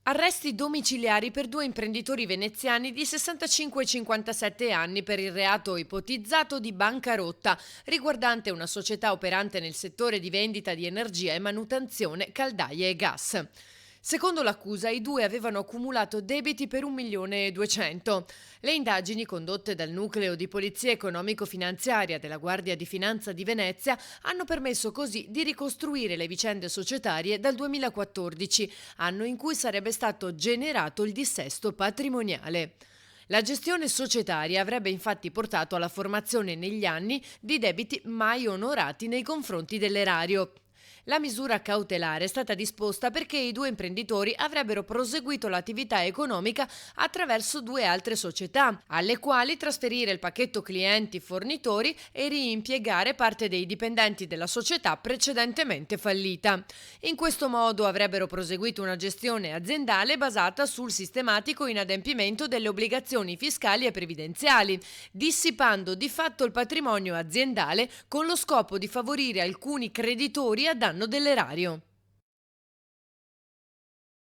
Arresti domiciliari per due imprenditori veneziani di 65 e 57 anni per il reato ipotizzato di bancarotta, riguardante una società operante nel settore di vendita di energia e manutenzione caldaie e gas. Secondo l'accusa, i due avevano accumulato debiti per 1.200.000. Le indagini condotte dal nucleo di polizia economico-finanziaria della Guardia di Finanza di Venezia hanno permesso così di ricostruire le vicende societarie dal 2014, anno in cui sarebbe stato generato il dissesto patrimoniale. La gestione societaria avrebbe infatti portato alla formazione negli anni di debiti mai onorati nei confronti dell'erario. La misura cautelare è stata disposta perché i due imprenditori avrebbero proseguito l'attività economica attraverso due altre società, alle quali trasferire il pacchetto clienti-fornitori e riimpiegare parte dei dipendenti della società precedentemente fallita. In questo modo avrebbero proseguito una gestione aziendale basata sul sistematico inadempimento delle obbligazioni fiscali e previdenziali, dissipando di fatto il patrimonio aziendale con lo scopo di favorire alcuni creditori a danno dell'erario.